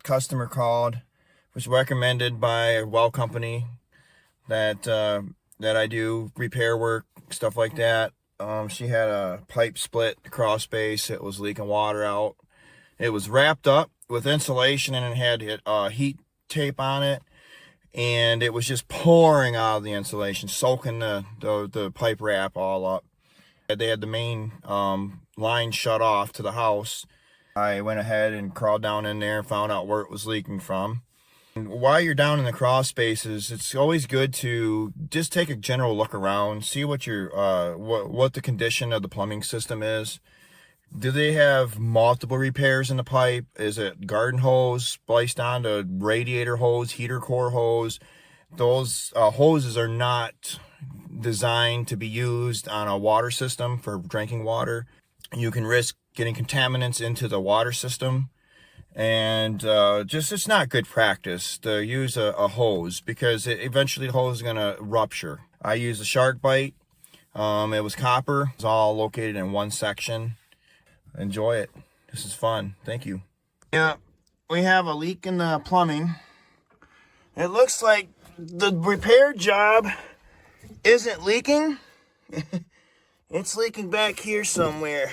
Customer called, was recommended by a well company that I do repair work, stuff like that. She had a pipe split, crawl space. It was leaking water out. It was wrapped up with insulation and it had heat tape on it, and it was just pouring out of the insulation, soaking the pipe wrap all up. They had the main line shut off to the house. I went ahead and crawled down in there and found out where it was leaking from. And while you're down in the crawl spaces, it's always good to just take a general look around, see what what the condition of the plumbing system is. Do they have multiple repairs in the pipe? Is it garden hose spliced onto radiator hose, heater core hose? Those hoses are not designed to be used on a water system for drinking water. You can risk getting contaminants into the water system, and it's not good practice to use a hose, because eventually the hose is going to rupture. I used a shark bite. It was copper. It's all located in one section. Enjoy it. This is fun. Thank you. Yeah, we have a leak in the plumbing. It looks like the repair job isn't leaking. It's leaking back here somewhere.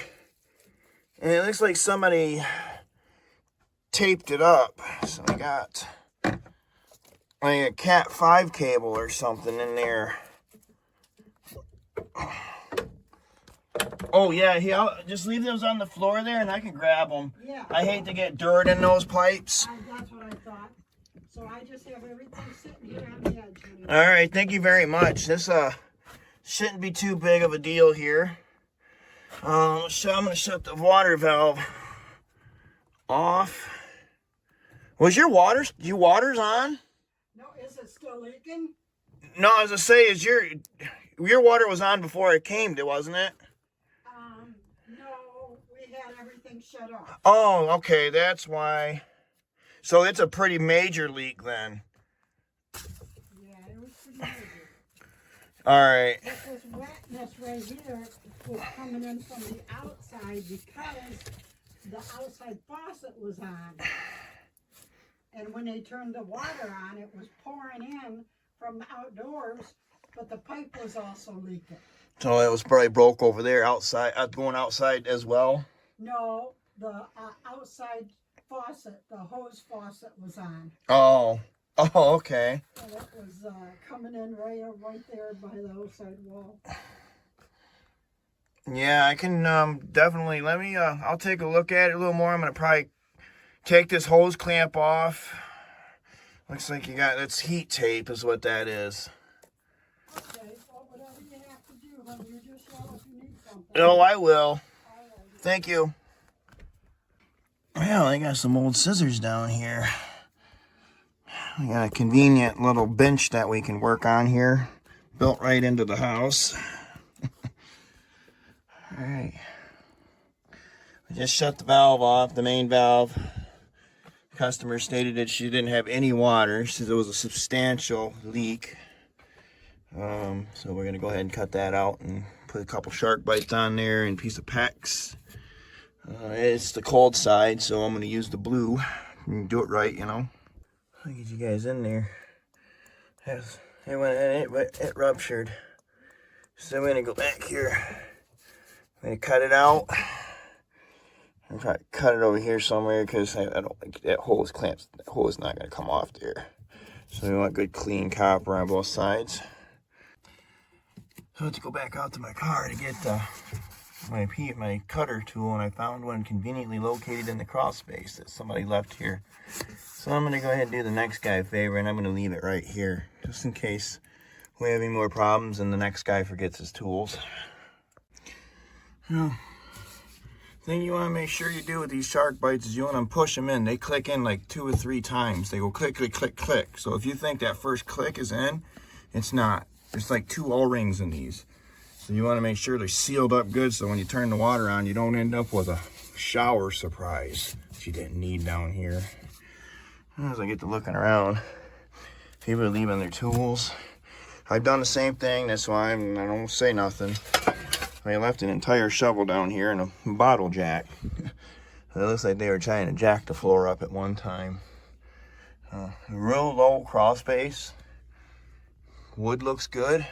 And it looks like somebody taped it up. So I got like a Cat 5 cable or something in there. Oh yeah, I'll just leave those on the floor there and I can grab them. Yeah. I hate to get dirt in those pipes. That's what I thought. So I just have everything sitting here on the edge. All right, thank you very much. This shouldn't be too big of a deal here. So I'm gonna shut the water valve off. Was your water's on? No, is it still leaking? No, as I say, is your water was on before it came, wasn't it? No, we had everything shut off. Oh, okay, that's why. So it's a pretty major leak then. Yeah, it was pretty major. All right. This wetness right here was coming in from the outside because the outside faucet was on. And when they turned the water on, it was pouring in from outdoors, but the pipe was also leaking. So it was probably broke over there outside, going outside as well? No, the outside faucet, the hose faucet was on. Oh, okay. And it was coming in right there by the outside wall. Yeah, I can definitely, I'll take a look at it a little more. I'm going to probably take this hose clamp off. Looks like that's heat tape is what that is. Okay, well, whatever you have to do, honey, you just yell if you need something. Oh, I will. Thank you. Well, I got some old scissors down here. We got a convenient little bench that we can work on here, built right into the house. All right. We just shut the valve off, the main valve. The customer stated that she didn't have any water. She said there was a substantial leak. So we're going to go ahead and cut that out and put a couple shark bites on there and a piece of PEX. It's the cold side, so I'm going to use the blue and do it right, you know. I'll get you guys in there. It ruptured. So I'm going to go back here. I'm going to cut it out. I'm trying to cut it over here somewhere because I don't like that hole is clamped. That hole is not going to come off there. So we want good clean copper on both sides. So I have to go back out to my car to get my cutter tool, and I found one conveniently located in the crawl space that somebody left here. So I'm going to go ahead and do the next guy a favor, and I'm going to leave it right here just in case we have any more problems and the next guy forgets his tools. Now, thing you want to make sure you do with these shark bites is you want to push them in. They click in like 2 or 3 times. They go click, click, click, click. So if you think that first click is in, it's not. There's like 2 O-rings in these. So you want to make sure they're sealed up good so when you turn the water on, you don't end up with a shower surprise that you didn't need down here. As I get to looking around, people are leaving their tools. I've done the same thing. That's why I don't say nothing. I left an entire shovel down here and a bottle jack. It looks like they were trying to jack the floor up at one time. Real low crawl space. Wood looks good.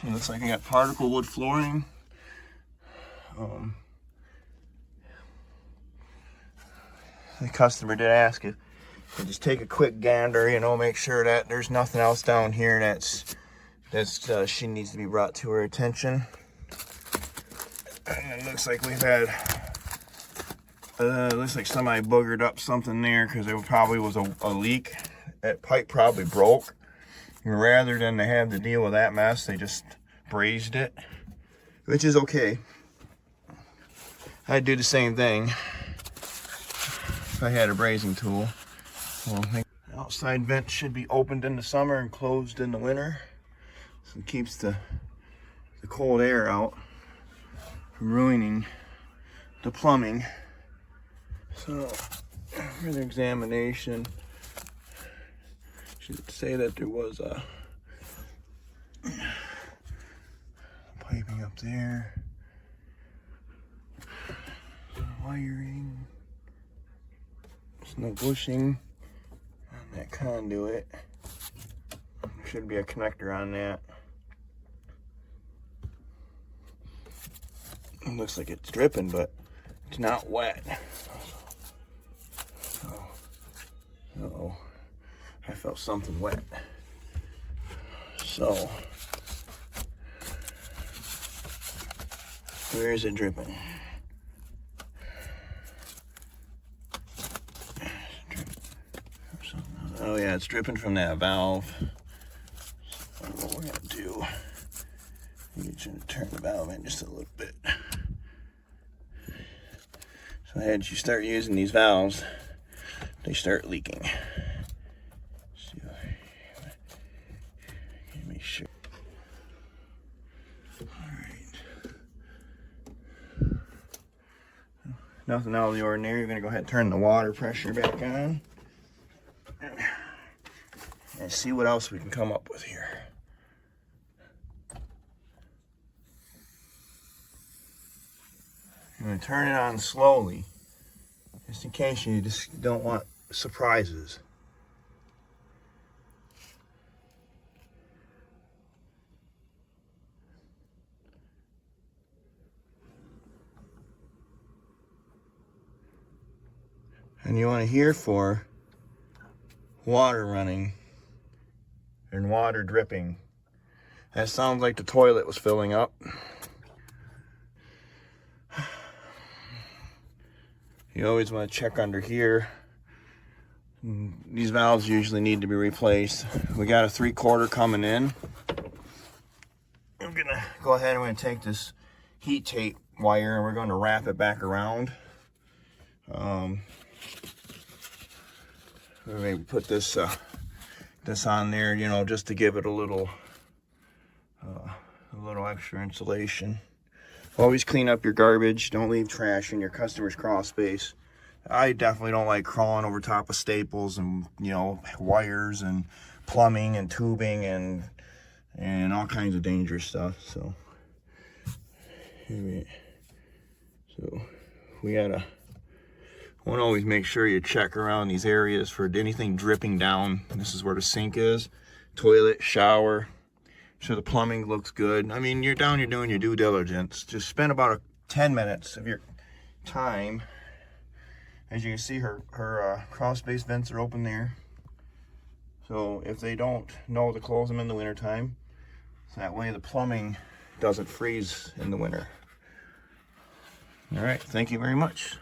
It looks like I got particle wood flooring. The customer did ask if I just take a quick gander, you know, make sure that there's nothing else down here that's she needs to be brought to her attention. And it looks like we've had, looks like somebody boogered up something there because there probably was a leak. That pipe probably broke. And rather than to have to deal with that mess, they just brazed it, which is okay. I'd do the same thing if I had a brazing tool. Well, the outside vent should be opened in the summer and closed in the winter. So it keeps the cold air out from ruining the plumbing. So for the examination, should say that there was a piping up there, wiring. There's no bushing on that conduit. There should be a connector on that. It looks like it's dripping, but it's not wet. Uh-oh. I felt something wet. So, where is it dripping? Oh yeah, it's dripping from that valve. So what we're gonna do, I'm gonna turn the valve in just a little bit. So as you start using these valves, they start leaking. So, make sure. All right. Nothing out of the ordinary. You're gonna go ahead and turn the water pressure back on and see what else we can come up with here. I'm going to turn it on slowly, just in case you just don't want surprises. And you want to hear for water running and water dripping. That sounds like the toilet was filling up. You always want to check under here. These valves usually need to be replaced. We got a 3/4 coming in. I'm gonna go ahead and we're gonna take this heat tape wire and we're going to wrap it back around. Maybe put this on there, you know, just to give it a little extra insulation. Always clean up your garbage. Don't leave trash in your customer's crawl space. I definitely don't like crawling over top of staples and, you know, wires and plumbing and tubing and all kinds of dangerous stuff. So we gotta want to always make sure you check around these areas for anything dripping down. This is where the sink is, toilet, shower. So the plumbing looks good. I mean, you're down, you're doing your due diligence. Just spend about 10 minutes of your time. As you can see, her crawl space vents are open there. So if they don't know to close them in the wintertime, so that way the plumbing doesn't freeze in the winter. All right, thank you very much.